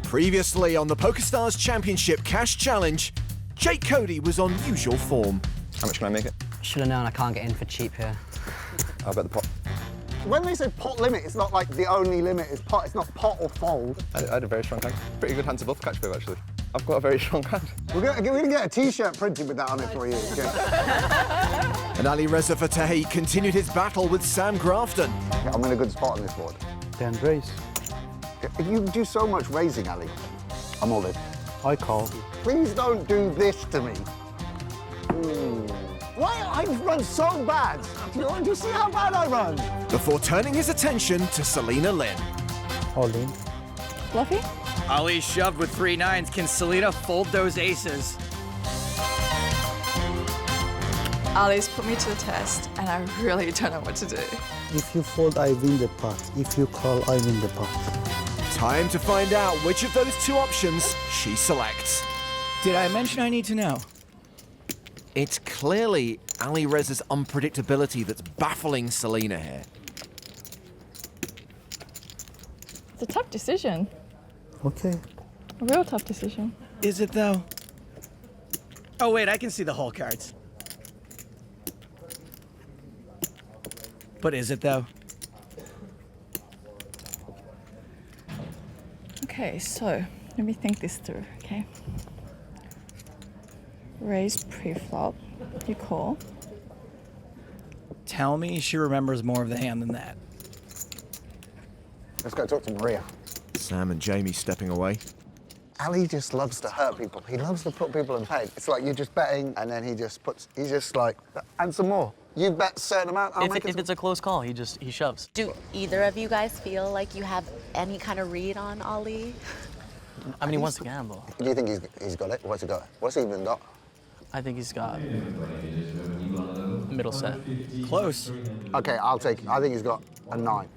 Previously on the PokerStars Championship Cash Challenge, Jake Cody was on usual form. How much can I make it? Should have known I can't get in for cheap here. I'll bet the pot. When they say pot limit, it's not like the only limit is pot. It's not pot or fold. I had a very strong hand. Pretty good hand to bluff catch with, actually. I've got a very strong hand. We're gonna get a T-shirt printed with that on it for you. Okay? And Ali Reza Fateh continued his battle with Sam Grafton. I'm in a good spot on this board. Then raise. You do so much raising, Ali. I'm all in. I call. Please don't do this to me. Why? I run so bad. Do you see how bad I run? Before turning his attention to Selena Lynn. All in. Bluffy? Ali shoved with 3 9s. Can Selena fold those aces? Ali's put me to the test, and I really don't know what to do. If you fold, I win the pot. If you call, I win the pot. Time to find out which of those two options she selects. Did I mention I need to know? It's clearly Ali Reza's unpredictability that's baffling Selena here. It's a tough decision. Okay. A real tough decision. Is it, though? Oh, wait, I can see the whole cards. But is it, though? Okay, so let me think this through, okay? Raise pre-flop, you call. Tell me she remembers more of the hand than that. Let's go talk to Maria. Sam and Jamie stepping away. Ali just loves to hurt people. He loves to put people in pain. It's like you're just betting, and then he's just like, and some more. You bet a certain amount, If it's a close call, he shoves. Do either of you guys feel like you have any kind of read on Ali? I mean, he wants to gamble. Do you think he's got it? What's he got? What's he even got? I think he's got middle set. Close. Okay, I'll take it. I think he's got a 9.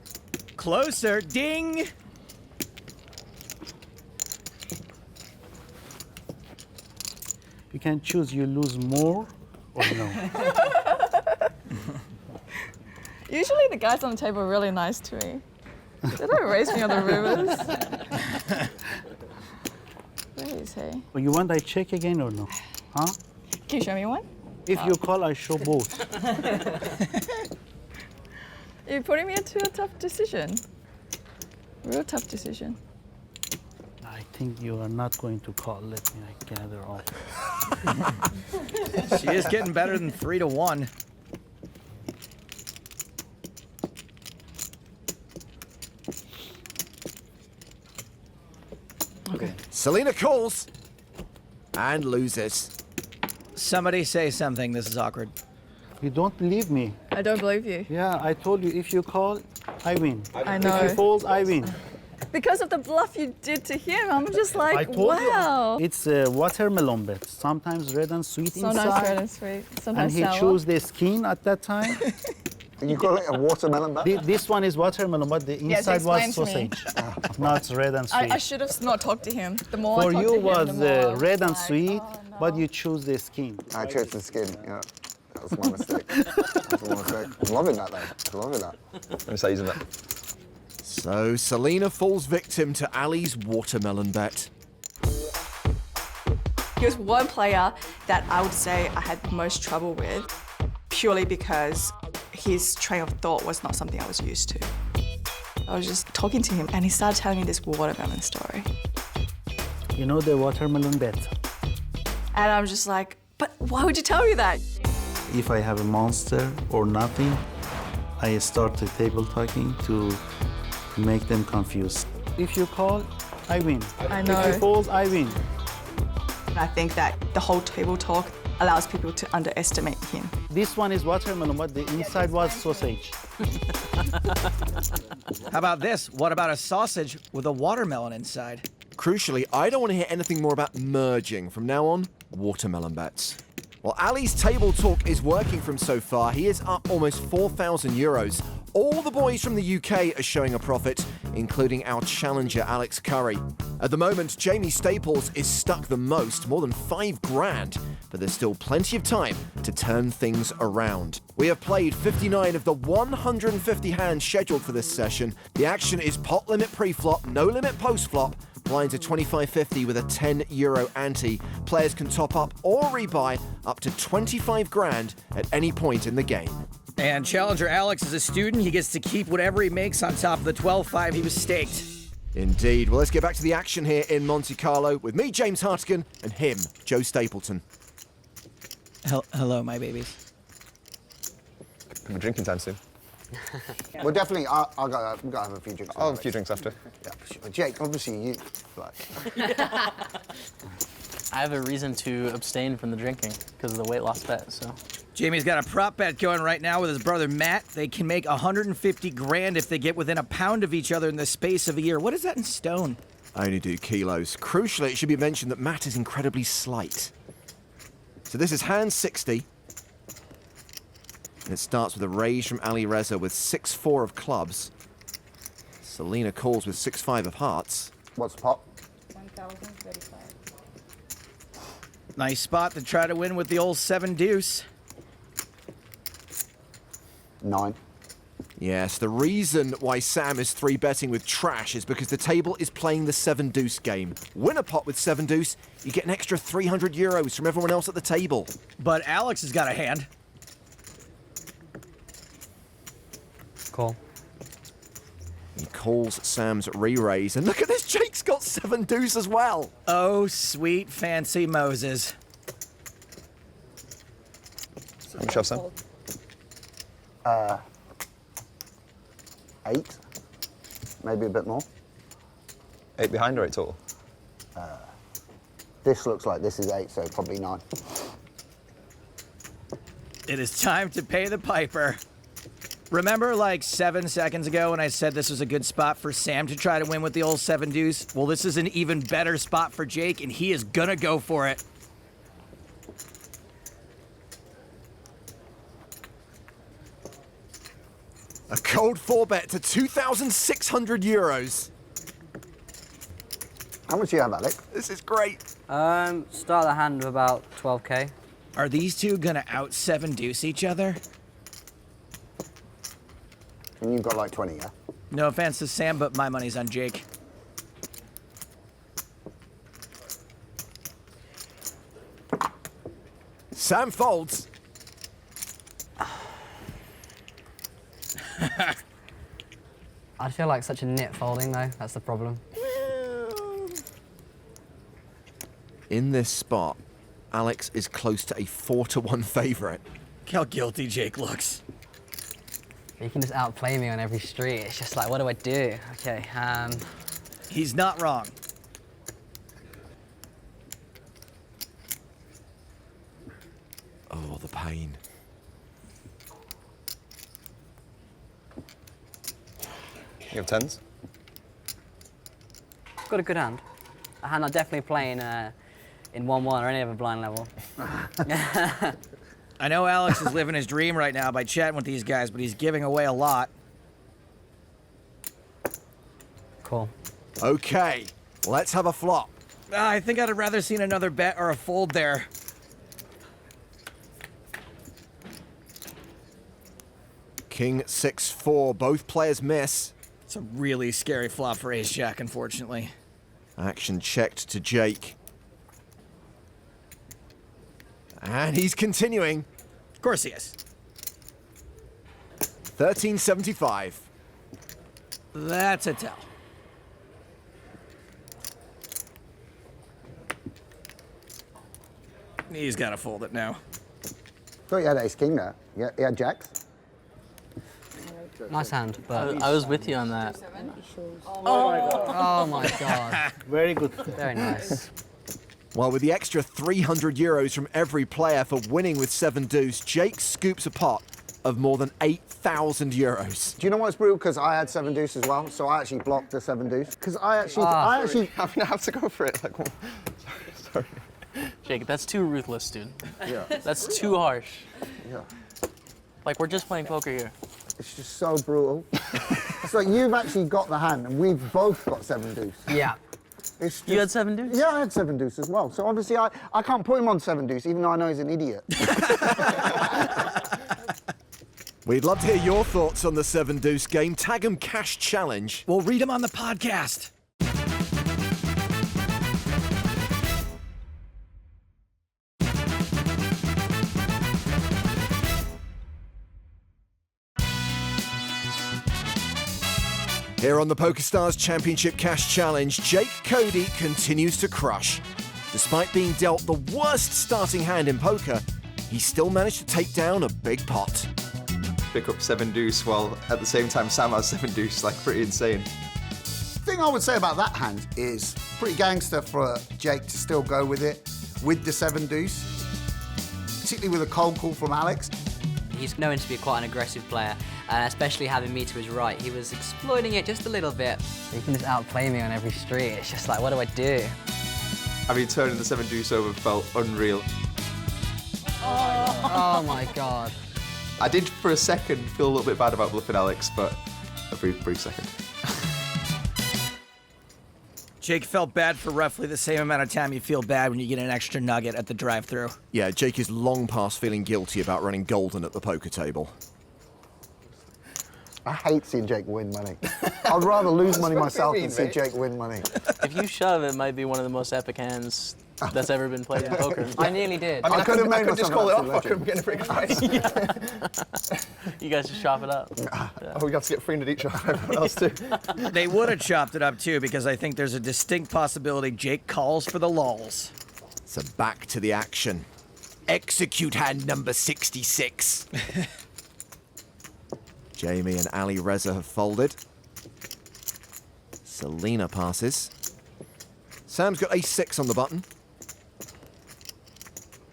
Closer. Ding! You can choose. You lose more or no. Usually the guys on the table are really nice to me. They don't raise me on the rivers. Where is he? Well, you want I check again or no? Huh? Can you show me one? If you call, I show both. You're putting me into a tough decision. Real tough decision. I think you are not going to call. Let me gather all. She is getting better than 3 to 1. Okay. Selena calls and loses. Somebody say something. This is awkward. You don't believe me. I don't believe you. Yeah, I told you, if you call, I win. I know. If you fold, I win. Because of the bluff you did to him, I'm just I like, told wow. you. It's a watermelon bet. Sometimes red and sweet Sometimes inside. red and sweet, And sometimes he sour. chose the skin at that time. You call it a watermelon bet? This one is watermelon, but the Yes, inside was explain to me. sausage. Not red and sweet. I should have not talked to him. The more I For talked you to him, was the more I was red and like, sweet, oh, no. but you choose the skin. I chose the skin, yeah. That was my mistake. That was my mistake. I'm loving that, though. I'm loving that. Let me say using that. So Selena falls victim to Ali's watermelon bet. He was one player that I would say I had the most trouble with, purely because his train of thought was not something I was used to. I was just talking to him, and he started telling me this watermelon story. You know the watermelon bet. And I'm just like, but why would you tell me that? If I have a monster or nothing, I start the table talking to make them confused. If you call, I win. I know. If you fold, I win. And I think that the whole table talk allows people to underestimate him. This one is watermelon, but the inside was sausage. How about this? What about a sausage with a watermelon inside? Crucially, I don't want to hear anything more about merging. From now on, watermelon bets. While Ali's table talk is working from so far, he is up almost 4,000 euros. All the boys from the UK are showing a profit, including our challenger Alex Currie. At the moment, Jaime Staples is stuck the most, more than 5 grand, but there's still plenty of time to turn things around. We have played 59 of the 150 hands scheduled for this session. The action is pot limit pre-flop, no limit post-flop, Blinds are 25.50 with a €10 ante. Players can top up or rebuy up to 25 grand at any point in the game. And challenger Alex is a student. He gets to keep whatever he makes on top of the 12-5 he was staked. Indeed. Well, let's get back to the action here in Monte Carlo with me, James Hartigan, and him, Joe Stapleton. Hello, my babies. We're drinking time soon. Well, definitely, I'll go have a few drinks. I'll have a few drinks after. Yeah, for sure. Jake, obviously you, like... I have a reason to abstain from the drinking because of the weight loss bet, so. Jamie's got a prop bet going right now with his brother Matt. They can make 150 grand if they get within a pound of each other in the space of a year. What is that in stone? I only do kilos. Crucially, it should be mentioned that Matt is incredibly slight. So this is hand 60. And it starts with a raise from Ali Reza with 6-4 of clubs. Selena calls with 6-5 of hearts. What's the pot? 1,035. Nice spot to try to win with the old 7 deuce. 9. Yes, the reason why Sam is 3-betting with trash is because the table is playing the 7 deuce game. Win a pot with 7 deuce, you get an extra €300 from everyone else at the table. But Alex has got a hand. Cool. He calls Sam's re-raise, and look at this, Jake's got 7 deuce as well. Oh, sweet fancy Moses. How much have Sam? 8. Maybe a bit more. 8 behind or 8 total? This looks like this is 8, so probably 9. It is time to pay the piper. Remember like 7 seconds ago when I said this was a good spot for Sam to try to win with the old 7 deuce? Well, this is an even better spot for Jake, and he is gonna go for it. A cold 4-bet to €2,600. How much do you have, Alex? This is great. Start the hand with about 12K. Are these two gonna out 7 deuce each other? And you've got like 20, yeah? No offense to Sam, but my money's on Jake. Sam folds. I feel like such a nit folding though, that's the problem. In this spot, Alex is close to a 4-1 favorite. Look how guilty Jake looks. You can just outplay me on every street. It's just like, what do I do? Okay, He's not wrong. Oh, the pain. You have 10s? got a good hand. A hand I'm definitely playing in 1-1 or any other blind level. I know Alex is living his dream right now by chatting with these guys, but he's giving away a lot. Cool. Okay, let's have a flop. I think I'd have rather seen another bet or a fold there. King 6-4, both players miss. It's a really scary flop for ace-jack, unfortunately. Action checked to Jake. And he's continuing. Of course he is. 1375. That's a tell. He's got to fold it now. Thought you had ace king there. Yeah, you had jacks. Nice hand, but I was with you on that. oh my god. Very good. Very nice. Well, with the extra €300 from every player for winning with 7 deuce, Jake scoops a pot of more than €8,000. Do you know what's brutal? Because I had 7 deuce as well, so I actually blocked the 7 deuce. Because I actually, I have to go for it. Like, sorry. Jake, that's too ruthless, dude. Yeah. That's too harsh. Yeah. Like, we're just playing poker here. It's just so brutal. It's like you've actually got the hand, and we've both got 7 deuce. Yeah. It's just, You had 7 deuce? Yeah, I had 7 deuce as well. So obviously I can't put him on 7 deuce, even though I know he's an idiot. We'd love to hear your thoughts on the 7 deuce game. Tag 'em Cash Challenge. We'll read them on the podcast. Here on the PokerStars Championship Cash Challenge, Jake Cody continues to crush. Despite being dealt the worst starting hand in poker, he still managed to take down a big pot. Pick up 7 deuce while at the same time Sam has 7 deuce, like pretty insane. The thing I would say about that hand is pretty gangster for Jake to still go with it, with the 7 deuce, particularly with a cold call from Alex. He's known to be quite an aggressive player, and especially having me to his right, he was exploiting it just a little bit. You can just outplay me on every street. It's just like, what do I do? I mean, turning the 7 deuce over felt unreal. Oh my God. I did for a second feel a little bit bad about bluffing Alex, but a brief second. Jake felt bad for roughly the same amount of time you feel bad when you get an extra nugget at the drive-thru. Yeah, Jake is long past feeling guilty about running golden at the poker table. I hate seeing Jake win money. I'd rather lose money myself than see Jake win money. If you shove, it might be one of the most epic hands that's ever been played in poker. I nearly did. I could have made just myself call it off. I absolute couldn't get a pretty good price. You guys just chop it up. Oh, we got to get 300 each off everyone else too. They would have chopped it up too, because I think there's a distinct possibility Jake calls for the lulls. So back to the action. Execute hand number 66. Jamie and Ali Reza have folded. Selena passes. Sam's got ace-6 on the button.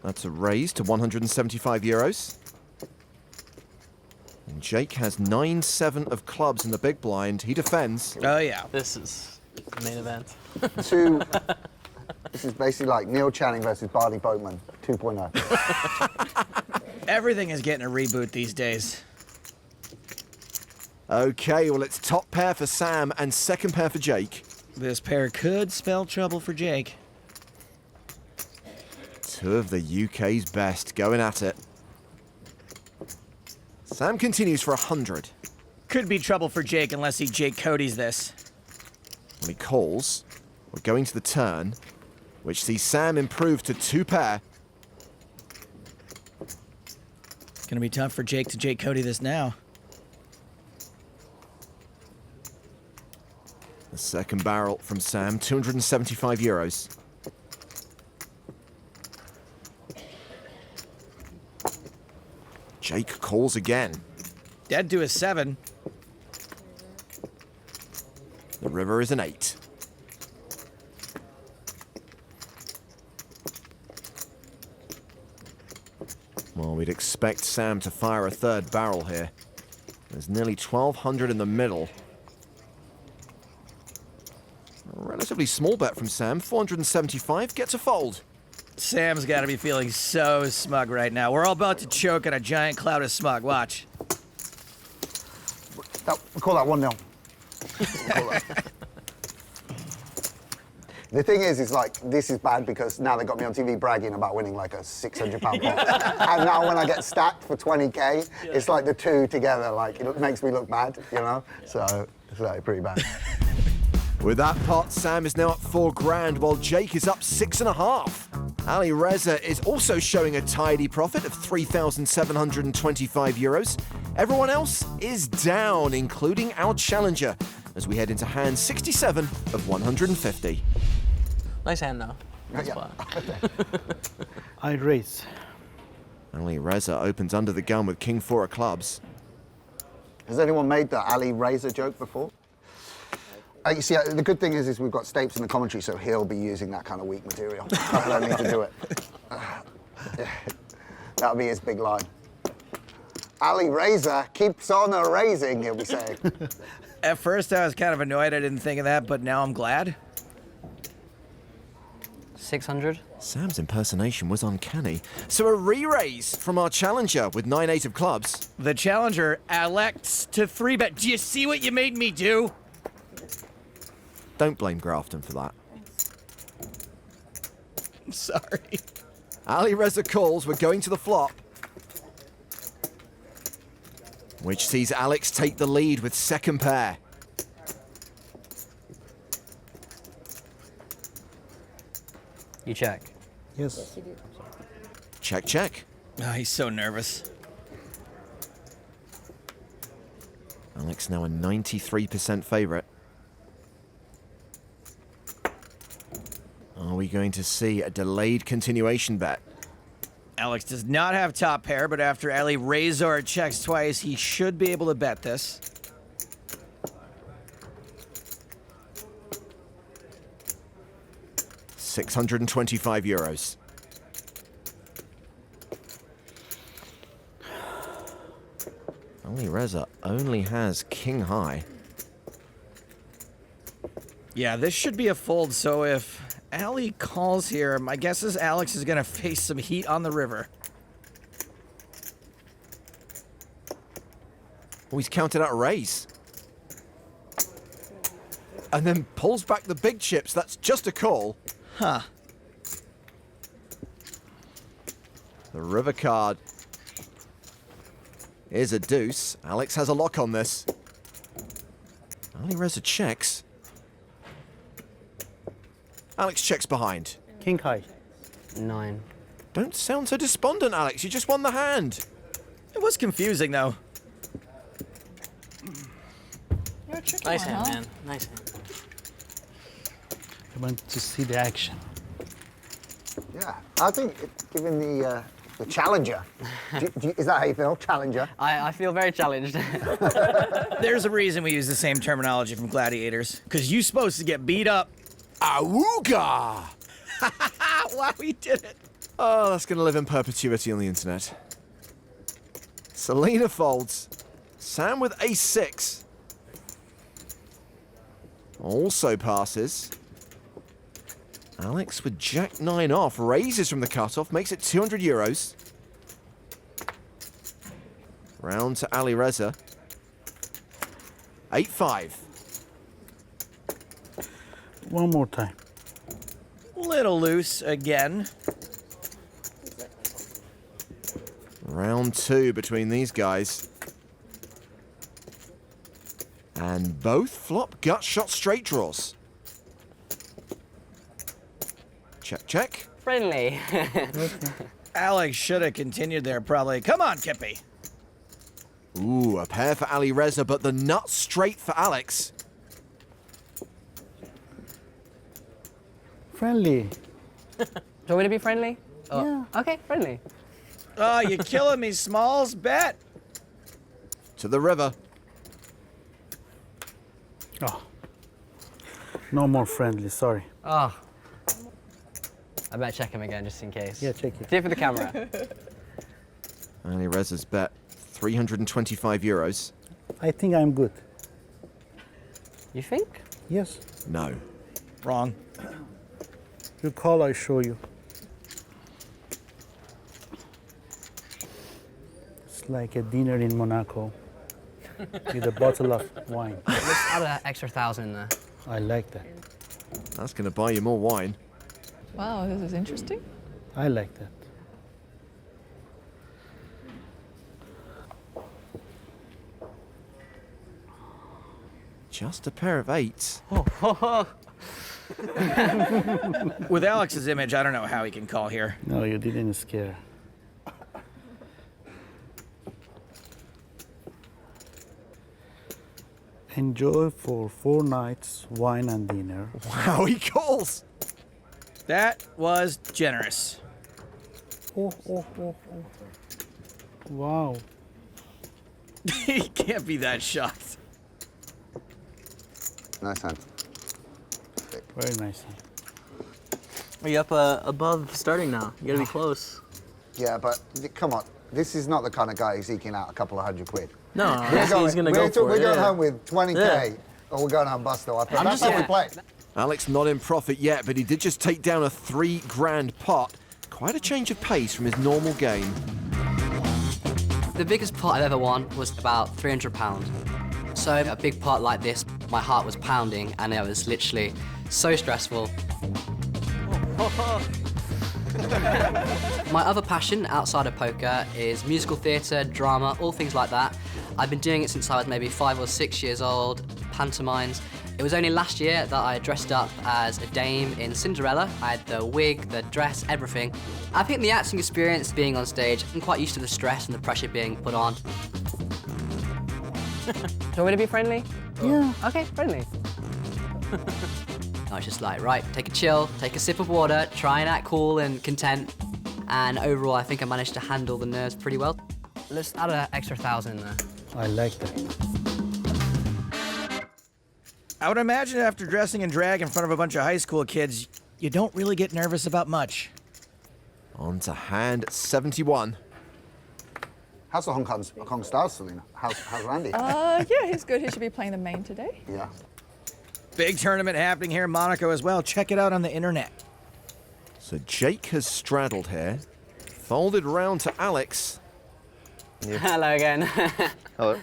That's a raise to 175 euros. And Jake has 9-7 of clubs in the big blind. He defends. Oh yeah. This is the main event. This is basically like Neil Channing versus Barney Boatman 2.0. Everything is getting a reboot these days. Okay, well, it's top pair for Sam and second pair for Jake. This pair could spell trouble for Jake. Two of the UK's best going at it. Sam continues for 100. Could be trouble for Jake unless he Jake Cody's this. When he calls, we're going to the turn, which sees Sam improve to 2 pair. It's gonna be tough for Jake to Jake Cody this now. The second barrel from Sam, 275 euros. Jake calls again. Dead to a 7. The river is an 8. Well, we'd expect Sam to fire a third barrel here. There's nearly 1,200 in the middle. A relatively small bet from Sam, 475, gets a fold. Sam's got to be feeling so smug right now. We're all about to choke on a giant cloud of smug. Watch. We call that 1-0. The thing is like, this is bad because now they got me on TV bragging about winning like a £600 pot. And now when I get stacked for 20K, it's like the two together, like it makes me look bad, you know? So it's like pretty bad. With that pot, Sam is now up 4 grand, while Jake is up 6.5. Ali Reza is also showing a tidy profit of 3,725 euros. Everyone else is down, including our challenger, as we head into hand 67 of 150. Nice hand, though. Nice Yeah. spot. I raise. Ali Reza opens under the gun with King 4 of clubs. Has anyone made the Ali Razor joke before? You see, the good thing is we've got Stapes in the commentary, so he'll be using that kind of weak material. I don't need to do it. That'll be his big line. Ali Razor keeps on raising, he'll be saying. At first, I was kind of annoyed I didn't think of that, but now I'm glad. 600. Sam's impersonation was uncanny. So a re-raise from our challenger with 9-8 of clubs. The challenger elects to 3-bet. Do you see what you made me do? Don't blame Grafton for that. I'm sorry. Ali Reza calls, we're going to the flop. Which sees Alex take the lead with second pair. You check. Yes. Check, check. Oh, he's so nervous. Alex now a 93% favorite. Are we going to see a delayed continuation bet? Alex does not have top pair, but after Ali Razor checks twice, he should be able to bet this. €625. Ali Reza only has king high. Yeah, this should be a fold, so if Ali calls here, my guess is Alex is going to face some heat on the river. Oh, he's counted out a raise. And then pulls back the big chips. That's just a call. Huh. The river card is a deuce. Alex has a lock on this. Ali Reza checks. Alex checks behind. King high. 9. Don't sound so despondent, Alex. You just won the hand. It was confusing, though. You're a tricky Nice one, hand, huh? man. Nice hand. I want to see the action. Yeah, I think given the challenger, is that how you feel? Challenger? I feel very challenged. There's a reason we use the same terminology from Gladiators. Because you're supposed to get beat up. Awooga! Wow, he did it. Oh, that's going to live in perpetuity on the internet. Selena folds. Sam with ace-6. Also passes. Alex with jack-9 off. Raises from the cutoff. Makes it €200. Round to Ali Reza. 8-5. One more time. Little loose again. Round 2 between these guys. And both flop gut shot straight draws. Check, check. Friendly. Alex should have continued there, probably. Come on, Kippy. Ooh, a pair for Ali Reza, but the nut straight for Alex. Friendly. Do you want me to be friendly? Oh. Yeah. Okay, friendly. Oh, you're killing me, Smalls. Bet. To the river. Oh. No more friendly, sorry. Oh. I better check him again just in case. Yeah, check it. Do it for the camera. Ali Reza's bet €325. I think I'm good. You think? Yes. No. Wrong. You call, I show you. It's like a dinner in Monaco with a bottle of wine. Let's add an extra 1,000 in there. I like that. That's going to buy you more wine. Wow, this is interesting. I like that. Just a pair of 8s. With Alex's image, I don't know how he can call here. No, you didn't scare. Enjoy for 4 nights, wine and dinner. Wow, he calls. That was generous. Oh. Wow. He can't be that shocked. Nice hand. Very nice. Are you up above starting now? You gotta be close. Yeah, but come on. This is not the kind of guy who's eking out a couple of $100. No, He's gonna go for it. We're going yeah. home with 20K, Yeah. or we're going home busto. That's how we play. Alex not in profit yet, but he did just take down a $3,000 pot. Quite a change of pace from his normal game. The biggest pot I've ever won was about £300. So a big pot like this, my heart was pounding and it was literally so stressful. My other passion outside of poker is musical theatre, drama, all things like that. I've been doing it since I was maybe 5 or 6 years old, pantomimes. It was only last year that I dressed up as a dame in Cinderella. I had the wig, the dress, everything. I think the acting experience, being on stage, I'm quite used to the stress and the pressure being put on. Do you want me to be friendly? Yeah. Okay, friendly. I was just like, right, take a chill, take a sip of water, try and act cool and content. And overall, I think I managed to handle the nerves pretty well. Let's add an extra 1,000 in there. I like that. I would imagine after dressing in drag in front of a bunch of high school kids, you don't really get nervous about much. On to hand 71. How's the Hong Kong Stars, Selena? How's Randy? Yeah, he's good. He should be playing the main today. Yeah. Big tournament happening here in Monaco as well. Check it out on the internet. So Jake has straddled here, folded round to Alex. Hello again. Hello.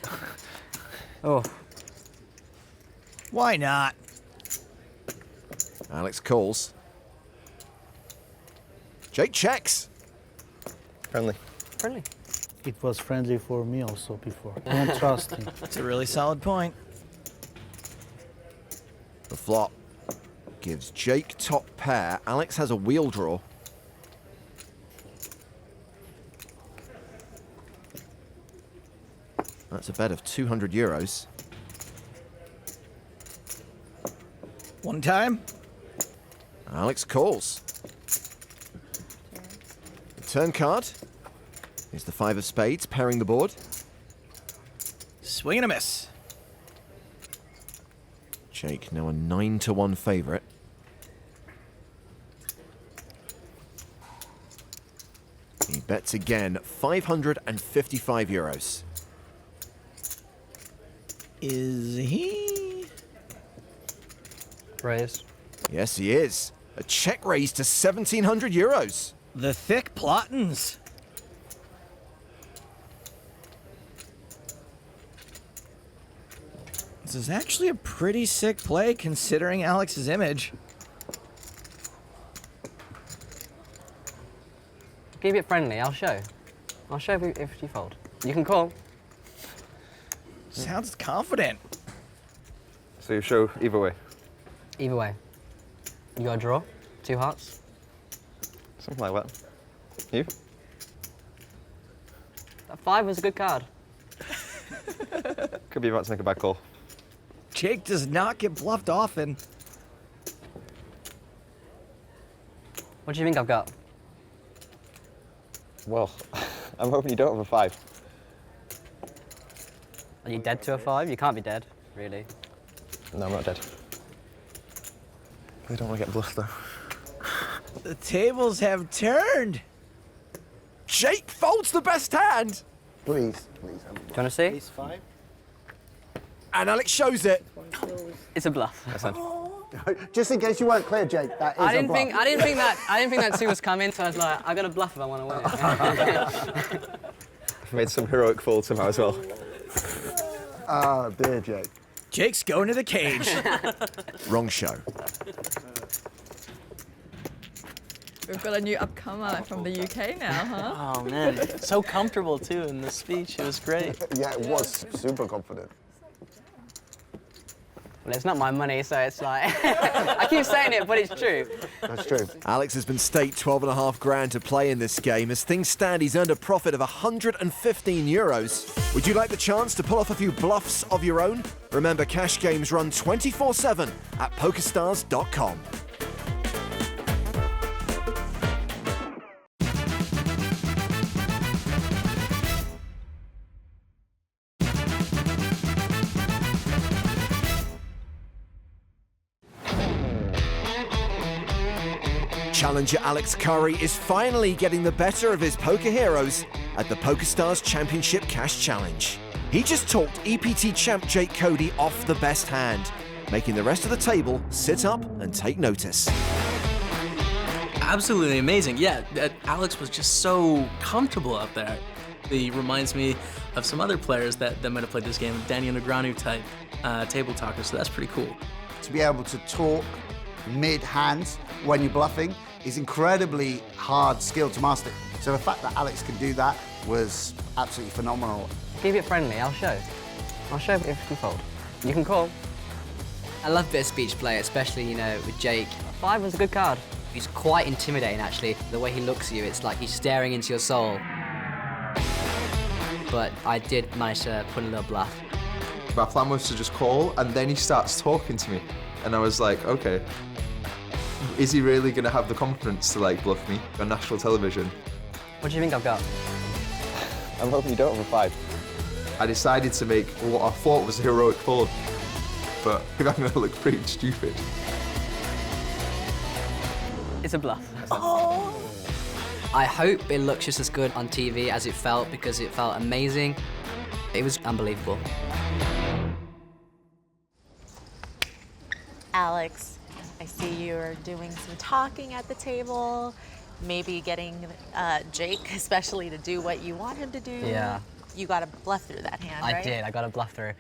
Oh. Why not? Alex calls. Jake checks. Friendly. Friendly. It was friendly for me also before. Don't trust him. That's a really solid point. The flop gives Jake top pair. Alex has a wheel draw. That's a bet of 200 euros. One time. Alex calls. The turn card is the 5 of spades, pairing the board. Swing and a miss. Jake now a 9-1 favourite. He bets again, 555 euros. Is he? Raise. Yes, he is. A check raise to 1,700 euros. The thick plottins. This is actually a pretty sick play considering Alex's image. Keep it friendly, I'll show. I'll show if you fold. You can call. Sounds confident. So you show either way? Either way. You got a draw? 2 hearts? Something like that. You? That 5 was a good card. Could be about to make a bad call. Jake does not get bluffed often. What do you think I've got? Well, I'm hoping you don't have a 5. Are you dead to a 5? You can't be dead, really. No, I'm not dead. I don't want to get bluffed, though. The tables have turned. Jake folds the best hand. Please. Do you want to see? Ace 5. And Alex shows it. It's a bluff. Just in case you weren't clear, Jake, that is I didn't a bluff. think that 2 was coming, so I was like, I got a bluff if I want to win it. I've made some heroic fold somehow as well. Oh, dear, Jake. Jake's going to the cage. Wrong show. We've got a new upcomer from the UK now, huh? Oh man, so comfortable too in the speech. It was great. Yeah, it was super confident. Well, it's not my money, so it's like, I keep saying it, but it's true. That's true. Alex has been staked 12.5 grand to play in this game. As things stand, he's earned a profit of 115 euros. Would you like the chance to pull off a few bluffs of your own? Remember, cash games run 24/7 at PokerStars.com. Challenger Alex Currie is finally getting the better of his poker heroes at the PokerStars Championship Cash Challenge. He just talked EPT champ Jake Cody off the best hand, making the rest of the table sit up and take notice. Absolutely amazing. Yeah, Alex was just so comfortable out there. He reminds me of some other players that might have played this game, Daniel Negreanu type table talker, so that's pretty cool. To be able to talk mid-hands when you're bluffing is incredibly hard skill to master. So the fact that Alex could do that was absolutely phenomenal. Keep it friendly, I'll show. I'll show if you fold. You can call. I love a bit of speech play, especially, you know, with Jake. 5 was a good card. He's quite intimidating, actually. The way he looks at you, it's like he's staring into your soul. But I did manage to put a little bluff. My plan was to just call, and then he starts talking to me. And I was like, okay, is he really gonna have the confidence to like bluff me on national television? What do you think I've got? I'm hoping you don't over 5. I decided to make what I thought was a heroic fold, but I'm gonna look pretty stupid. It's a bluff. I hope it looks just as good on TV as it felt, because it felt amazing. It was unbelievable. Alex, I see you're doing some talking at the table, maybe getting Jake especially to do what you want him to do. Yeah. You got to bluff through that hand, right? I did, I got a bluff through.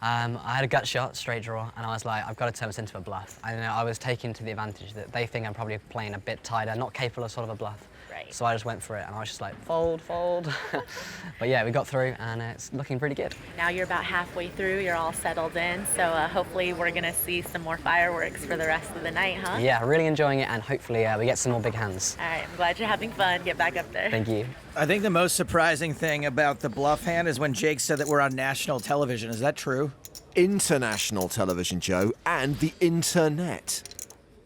I had a gut shot, straight draw, and I was like, I've got to turn this into a bluff. I know I was taking to the advantage that they think I'm probably playing a bit tighter, not capable of sort of a bluff. Right. So I just went for it, and I was just like, fold, fold. But yeah, we got through, and it's looking pretty good. Now you're about halfway through, you're all settled in, so hopefully we're gonna see some more fireworks for the rest of the night, huh? Yeah, really enjoying it, and hopefully we get some more big hands. All right, I'm glad you're having fun. Get back up there. Thank you. I think the most surprising thing about the bluff hand is when Jake said that we're on national television. Is that true? International television, Joe, and the internet.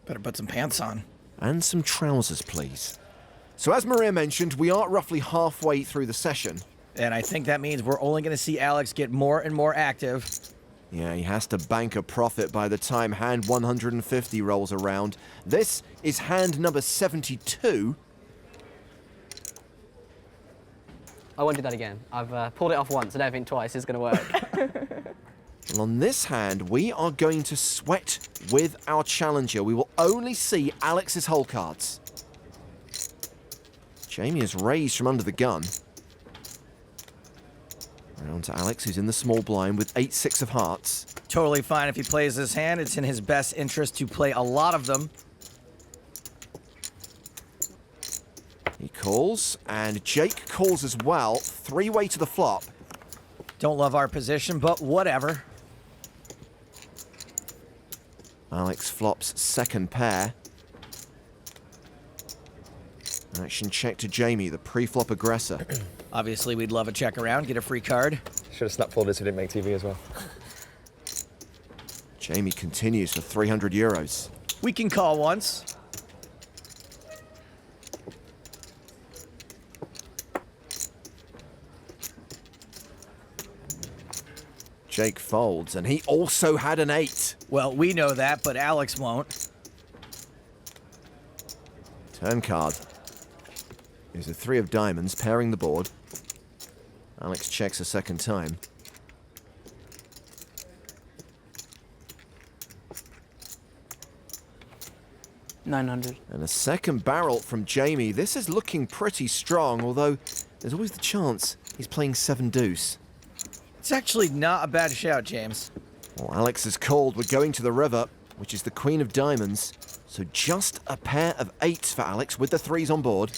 Better put some pants on. And some trousers, please. So as Maria mentioned, we are roughly halfway through the session. And I think that means we're only going to see Alex get more and more active. Yeah, he has to bank a profit by the time hand 150 rolls around. This is hand number 72. I won't do that again. I've pulled it off once. I don't think twice is going to work. Well, on this hand, we are going to sweat with our challenger. We will only see Alex's hole cards. Jamie has raised from under the gun. Round to Alex, who's in the small blind with 8-6 of hearts. Totally fine if he plays this hand. It's in his best interest to play a lot of them. He calls, and Jake calls as well. 3-way to the flop. Don't love our position, but whatever. Alex flops second pair. Action check to Jamie, the pre-flop aggressor. Obviously, we'd love a check around, get a free card. Should have snap folded so we didn't make TV as well. Jamie continues for 300 euros. We can call once. Jake folds, and he also had an 8. Well, we know that, but Alex won't. Turn card. Here's a 3 of diamonds, pairing the board. Alex checks a second time. $900. And a second barrel from Jamie. This is looking pretty strong, although there's always the chance he's playing 7 deuce. It's actually not a bad shout, James. Well, Alex has called. We're going to the river, which is the queen of diamonds. So just a pair of 8s for Alex with the 3s on board.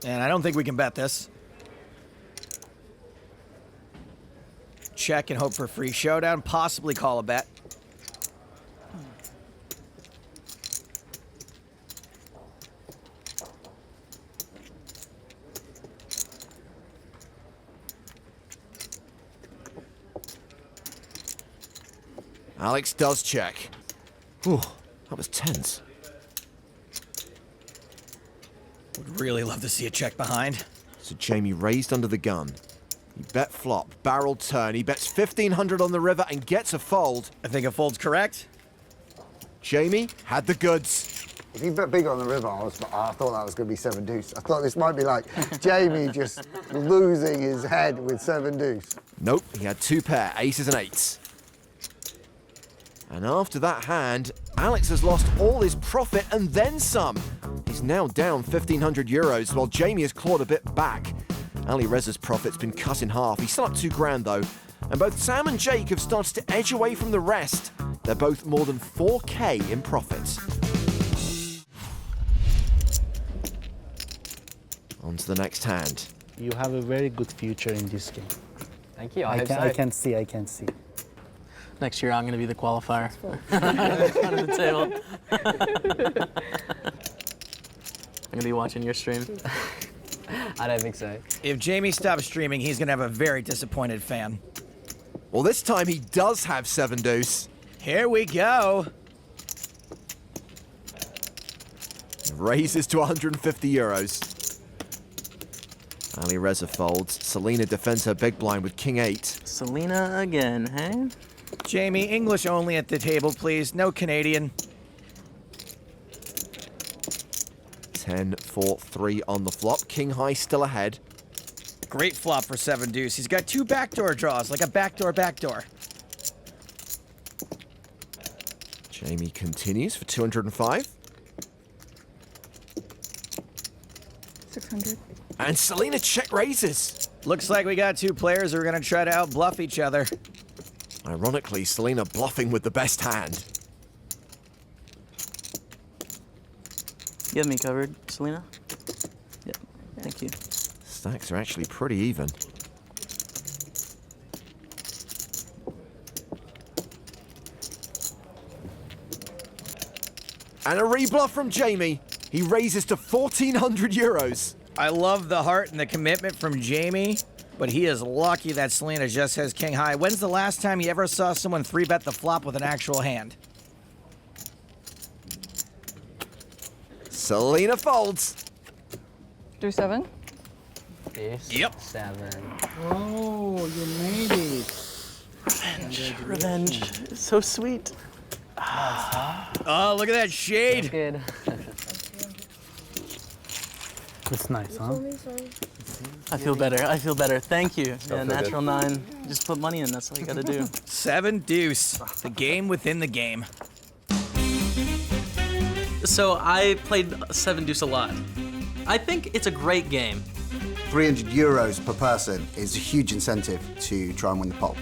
And I don't think we can bet this. Check and hope for free showdown, possibly call a bet. Alex does check. Whew, that was tense. Would really love to see a check behind. So Jamie raised under the gun. He bet flop, barrel turn. He bets 1,500 on the river and gets a fold. I think a fold's correct. Jamie had the goods. If you bet big on the river, I thought that was going to be 7 deuce. I thought this might be like Jamie just losing his head with 7 deuce. Nope, he had 2 pair, aces and 8s. And after that hand, Alex has lost all his profit and then some. He's now down 1,500 euros, while Jamie has clawed a bit back. Ali Reza's profit's been cut in half. He's still up 2 grand though. And both Sam and Jake have started to edge away from the rest. They're both more than 4K in profit. On to the next hand. You have a very good future in this game. Thank you. I can see. Next year, I'm going to be the qualifier. Under the table. I'm going to be watching your stream. I don't think so. If Jamie stops streaming, he's going to have a very disappointed fan. Well, this time he does have 7 deuce. Here we go. Raises to 150 euros. Ali Reza folds. Selena defends her big blind with king 8. Selena again, hey? Jamie, English only at the table, please. No Canadian. 10, 4, 3 on the flop. King high still ahead. Great flop for 7 deuce. He's got 2 backdoor draws, like a backdoor. Jamie continues for 205. 600. And Selena check raises. Looks like we got 2 players who are going to try to out-bluff each other. Ironically, Selena bluffing with the best hand. You have me covered, Selena? Yep, thank you. Stacks are actually pretty even. And a rebluff from Jamie. He raises to 1,400 euros. I love the heart and the commitment from Jamie, but he is lucky that Selena just has king high. When's the last time you ever saw someone 3-bet the flop with an actual hand? Selena folds. Do 7. Deuce. Yep. 7. Oh, you made it. Revenge. It's so sweet. Oh, look at that shade. Good. That's nice, huh? I feel better. Thank you. Yeah, feel natural 9. Just put money in, that's all you gotta do. 7 deuce. The game within the game. So I played 7 deuce a lot. I think it's a great game. 300 euros per person is a huge incentive to try and win the pot.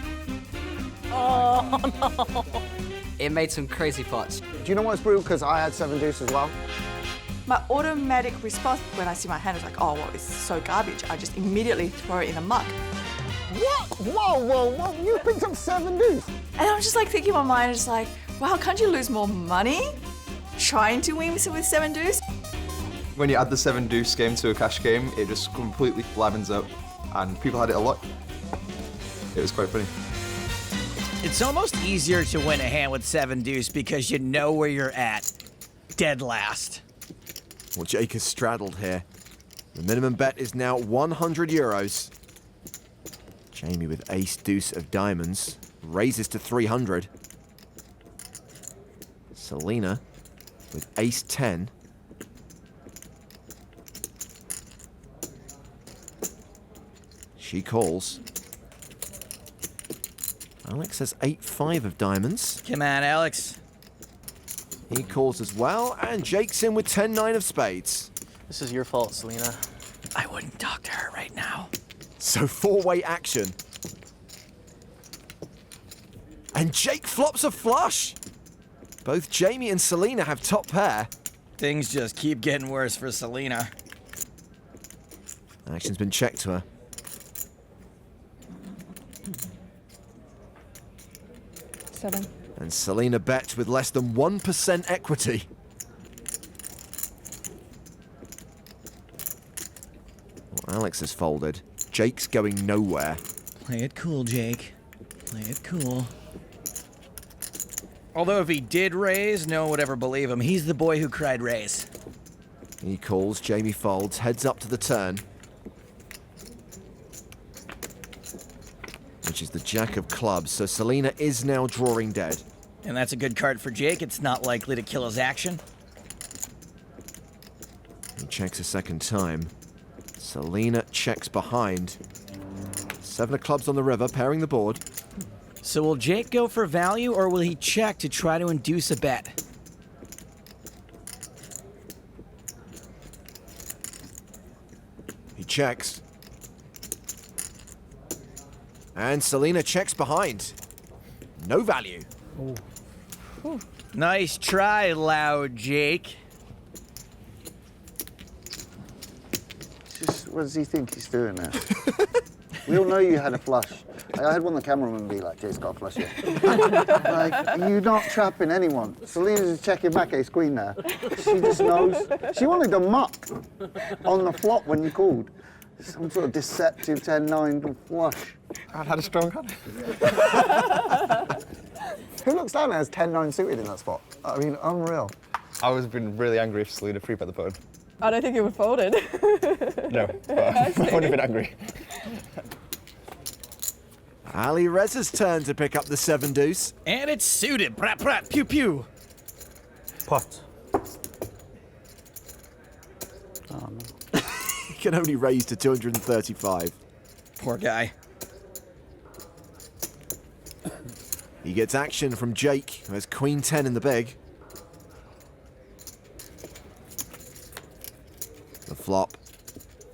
Oh, no. It made some crazy pots. Do you know what's brutal? Because I had 7 deuce as well. My automatic response when I see my hand is like, oh, well, it's so garbage. I just immediately throw it in the muck. What? Whoa. You picked up 7 deuce. And I'm just like thinking in my mind, it's like, wow, can't you lose more money trying to win with 7 deuce? When you add the 7 deuce game to a cash game, it just completely flattens up, and people had it a lot. It was quite funny. It's almost easier to win a hand with 7 deuce because you know where you're at. Dead last. Well, Jake has straddled here. The minimum bet is now 100 euros. Jamie with ace deuce of diamonds raises to 300. Selena with ace 10. She calls. Alex has 8-5 of diamonds. Come on, Alex. He calls as well, and Jake's in with 10-9 of spades. This is your fault, Selena. I wouldn't talk to her right now. So 4-way action. And Jake flops a flush. Both Jamie and Selena have top pair. Things just keep getting worse for Selena. Action's been checked to her. Seven. And Selena bets with less than 1% equity. Well, Alex has folded. Jake's going nowhere. Play it cool, Jake. Play it cool. Although if he did raise, no one would ever believe him. He's the boy who cried raise. He calls, Jamie folds, heads up to the turn. Which is the jack of clubs, so Selena is now drawing dead. And that's a good card for Jake. It's not likely to kill his action. He checks a second time. Selena checks behind. 7 of clubs on the river, pairing the board. So will Jake go for value, or will he check to try to induce a bet? He checks. And Selena checks behind. No value. Nice try, loud Jake. Just, what does he think he's doing there? We all know you had a flush. I had one of the cameramen be like, Jake's got a flush here. Like, you're not trapping anyone. Selena's just checking back ace queen there. She just knows. She wanted to muck on the flop when you called. Some sort of deceptive 10-9 flush. I had a strong hand. Who looks down and has 10-9 suited in that spot? I mean, unreal. I was been really angry if Selena free bet the button. I don't think you were folded. No, but I wouldn't have been angry. Ali Reza's turn to pick up the 7 deuce. And it's suited. Prat, prat, pew, pew. Pot. He can only raise to 235. Poor guy. He gets action from Jake, who has queen 10 in the big. The flop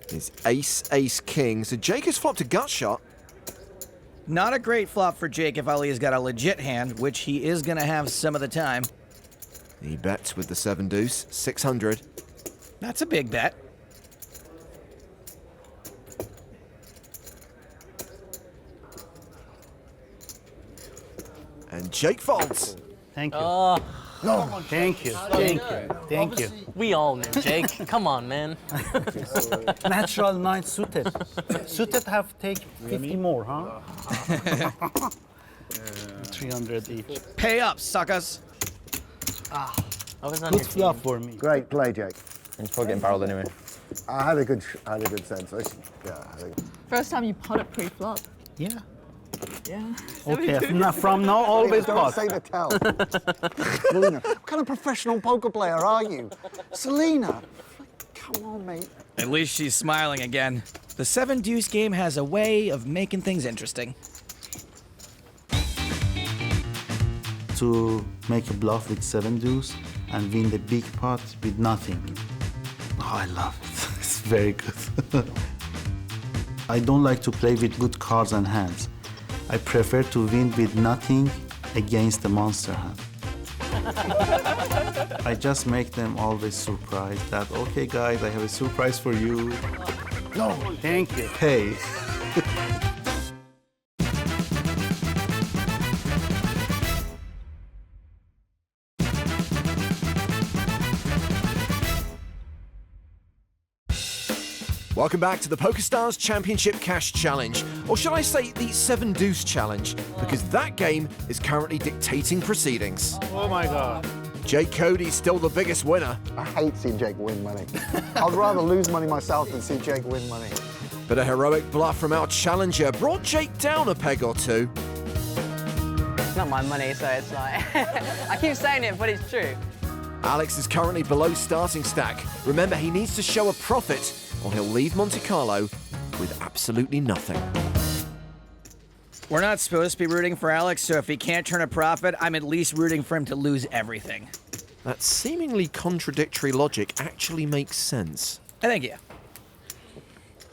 is ace, ace, king. So Jake has flopped a gut shot. Not a great flop for Jake if Ali's got a legit hand, which he is going to have some of the time. He bets with the 7 deuce, 600. That's a big bet. And Jake folds. Thank you. Oh, No, thank you. Thank you. Thank you. we all knew, Jake. Come on, man. Natural 9 suited. Suited have take 50 more, huh? 300 each. Pay up, suckers. I was on Good your flop team. for me. Great play, Jake. And probably getting barreled anyway. I had a good sense. First time you potted pre-flop. Yeah. Yeah. Okay, from now always Don't pot. say the tell. Selena, what kind of professional poker player are you? Selena, come on, mate. At least she's smiling again. The 7 deuce game has a way of making things interesting. To make a bluff with 7 deuce and win the big pot with nothing. Oh, I love it. It's very good. I don't like to play with good cards and hands. I prefer to win with nothing against the monster hand. I just make them always surprised that, okay guys, I have a surprise for you. No, thank you. Hey. Welcome back to the PokerStars Championship Cash Challenge, or shall I say the 7 deuce challenge, because that game is currently dictating proceedings. Oh my God. Jake Cody's still the biggest winner, I hate seeing Jake win money. I'd rather lose money myself than see Jake win money. but a heroic bluff from our challenger brought Jake down a peg or two. It's not my money, so it's like, I keep saying it, but it's true. Alex is currently below starting stack. Remember, he needs to show a profit, or he'll leave Monte Carlo with absolutely nothing. We're not supposed to be rooting for Alex, so if he can't turn a profit, I'm at least rooting for him to lose everything. That seemingly contradictory logic actually makes sense. Thank you.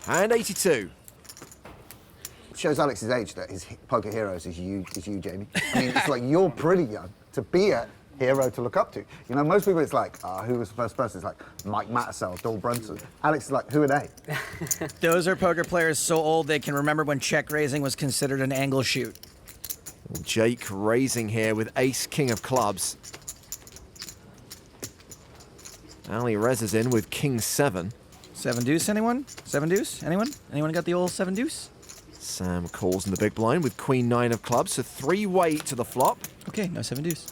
And 82. It shows Alex's age that his poker heroes is you, Jamie. I mean, it's like you're pretty young to be a hero to look up to. You know, most people it's like, who was the first person? It's like Mike Mattisell, Doyle Brunson. Alex is like, who are they? Those are poker players so old they can remember when check raising was considered an angle shoot. Jake raising here with ace king of clubs. Ali Reza's in with king 7. 7 deuce, anyone? 7 deuce, anyone? Anyone got the old 7 deuce? Sam calls in the big blind with queen 9 of clubs, so 3-way to the flop. Okay, no 7 deuce.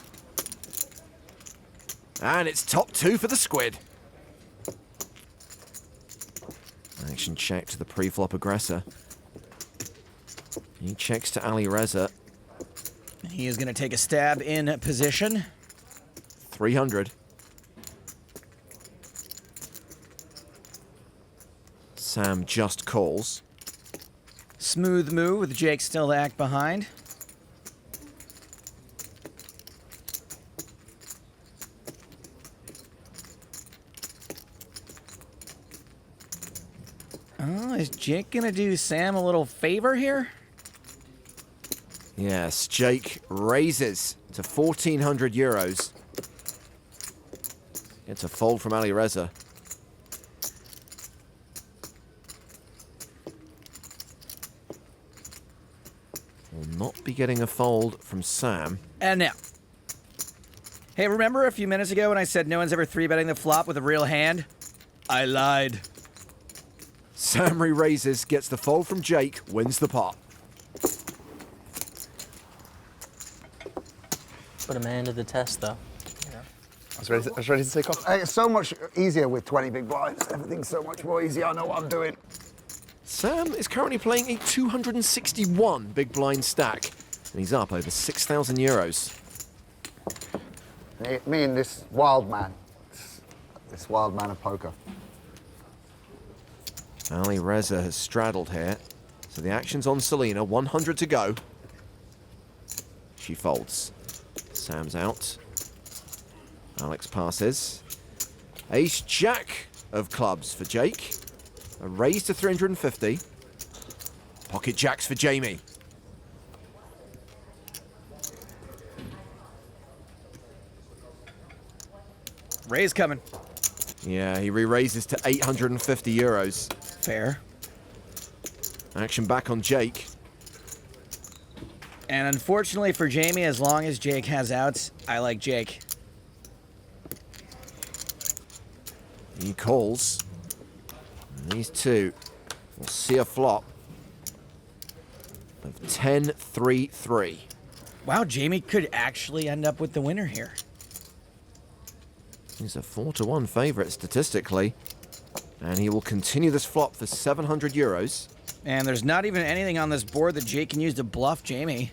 And it's top 2 for the squid. Action check to the pre-flop aggressor. He checks to Ali Reza. He is going to take a stab in position. 300. Sam just calls. Smooth move with Jake still to act behind. Oh, is Jake gonna do Sam a little favor here? Yes, Jake raises to 1,400 euros. Gets a fold from Ali Reza. Will not be getting a fold from Sam. And now. Hey, remember a few minutes ago when I said no one's ever 3-betting the flop with a real hand? I lied. Sam re-raises, gets the fold from Jake, wins the pot. Put a man to the test, though. I was ready to take off. It's so much easier with 20 big blinds. Everything's so much more easy. I know what I'm doing. Sam is currently playing a 261 big blind stack, and he's up over 6,000 euros. Me and this wild man. This wild man of poker. Ali Reza has straddled here, so the action's on Selena, 100 to go. She folds. Sam's out. Alex passes. Ace Jack of clubs for Jake. A raise to 350. Pocket jacks for Jamie. Raise coming. Yeah, he re-raises to 850 euros. Fair. Action back on Jake. And unfortunately for Jamie, as long as Jake has outs, I like Jake. He calls. And these two will see a flop of 10-3-3. Wow, Jamie could actually end up with the winner here. He's a 4-1 favorite statistically. And he will continue this flop for 700 euros. And there's not even anything on this board that Jake can use to bluff Jamie.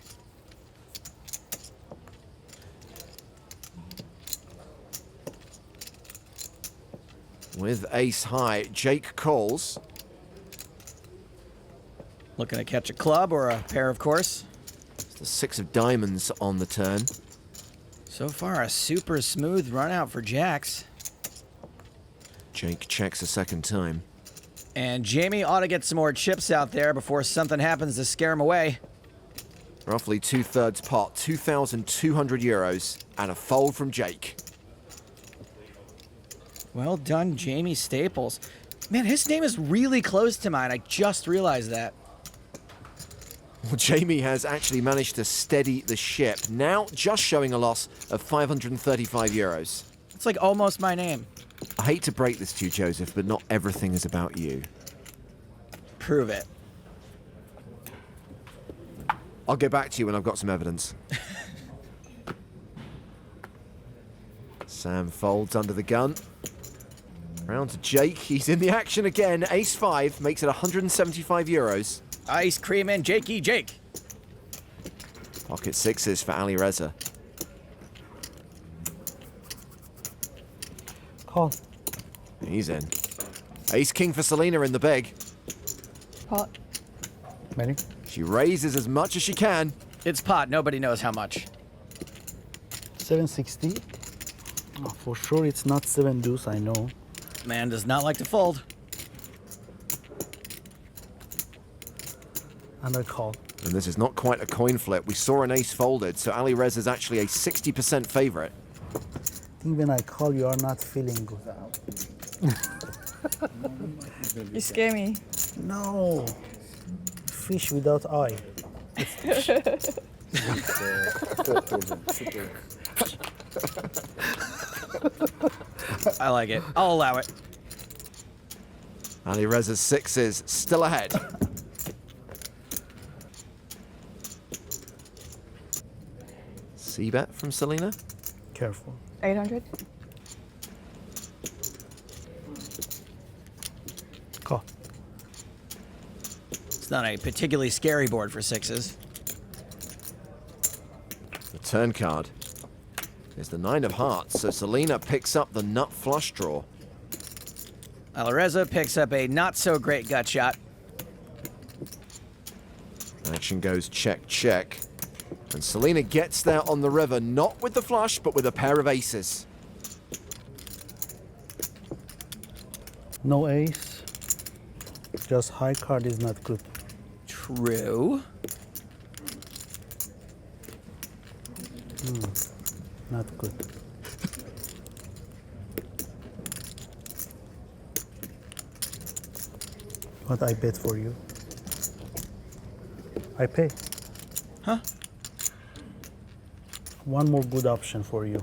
With ace high, Jake calls. Looking to catch a club or a pair, of course. It's the 6 of diamonds on the turn. So far, a super smooth run out for jacks. Jake checks a second time. And Jamie ought to get some more chips out there before something happens to scare him away. Roughly 2/3 pot, 2,200 euros, and a fold from Jake. Well done, Jaime Staples. Man, his name is really close to mine. I just realized that. Well, Jamie has actually managed to steady the ship, now just showing a loss of 535 euros. It's like almost my name. I hate to break this to you, Joseph, but not everything is about you. Prove it. I'll get back to you when I've got some evidence. Sam folds under the gun. Round to Jake. He's in the action again. Ace 5 makes it 175 euros. Ice cream and Jakey Jake. Pocket sixes for Ali Reza. Call. He's in. Ace king for Selena in the big. Pot. Many? She raises as much as she can. It's pot. Nobody knows how much. 760. Oh, for sure it's not 7 deuce, I know. Man does not like to fold. And I call. And this is not quite a coin flip. We saw an ace folded, so Ali Reza is actually a 60% favorite. I think when I call, you are not feeling good. You scare me. No. Fish without eye. I like it. I'll allow it. Ali Reza's sixes still ahead. C-bet from Selena. Careful. 800. Call. It's not a particularly scary board for sixes. The turn card is the 9 of hearts, so Selena picks up the nut flush draw. Alireza picks up a not-so-great gut shot. Action goes check, check. And Selena gets there on the river, not with the flush, but with a pair of aces. No ace. Just high card is not good. True. Not good. What I bet for you? I pay. Huh? One more good option for you.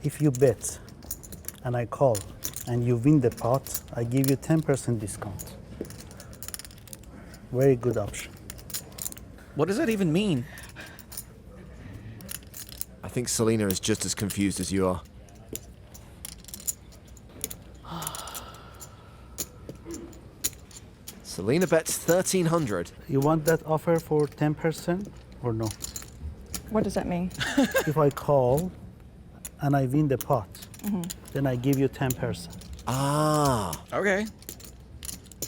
If you bet and I call and you win the pot, I give you 10% discount. Very good option. What does that even mean? I think Selena is just as confused as you are. Selena bets 1,300. You want that offer for 10% or no? What does that mean? If I call and I win the pot, then I give you 10%. Ah. Okay.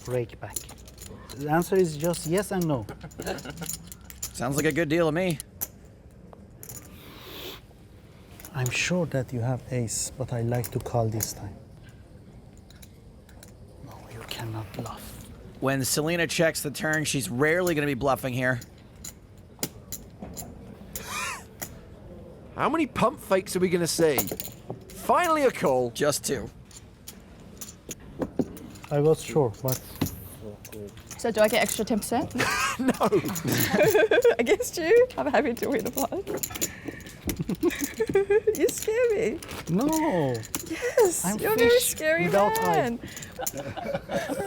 Break back. The answer is just yes and no. Sounds like a good deal to me. I'm sure that you have ace, but I like to call this time. No, you cannot bluff. When Selena checks the turn, she's rarely going to be bluffing here. How many pump fakes are we going to see? Finally a call. Just 2. I was sure, but So do I get extra 10%? No. Against you? I'm happy to win the pot. You scare me. no. Yes, I'm you're a very fish scary without man.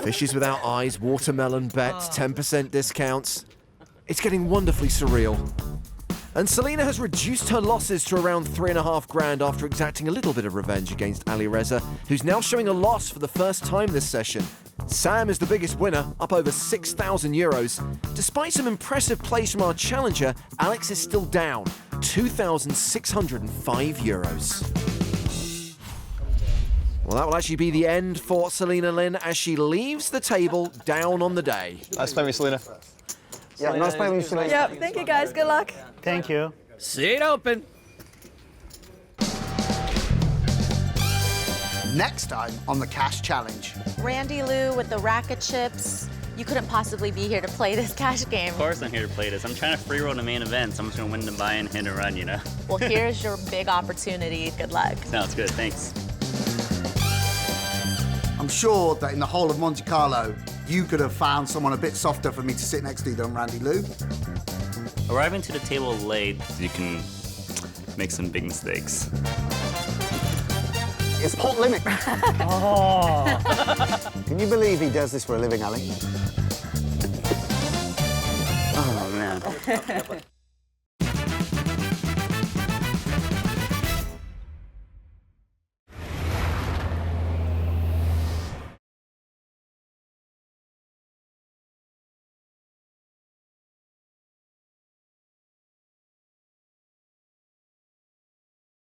Fishes without eyes, watermelon bets, 10% discounts. It's getting wonderfully surreal. And Selena has reduced her losses to around 3.5 grand after exacting a little bit of revenge against Ali Reza, who's now showing a loss for the first time this session. Sam is the biggest winner, up over 6,000 euros. Despite some impressive plays from our challenger, Alex is still down, 2,605 euros. Well, that will actually be the end for Selena Lynn as she leaves the table down on the day. Nice playing with Selena. Yeah, nice playing with you today. Yep, thank you guys. Good luck. thank you. Seat open. Next time on the Cash Challenge. Randy Lou with the racket chips. You couldn't possibly be here to play this cash game. Of course I'm here to play this. I'm trying to free roll the main event, so I'm just gonna win the buy-in, hit and run, you know? Well, here's your big opportunity. Good luck. Sounds good, thanks. I'm sure that in the whole of Monte Carlo, you could have found someone a bit softer for me to sit next to than Randy Lou. Arriving to the table late, you can make some big mistakes. It's pot limit. Can you believe he does this for a living, Ali? Oh, man.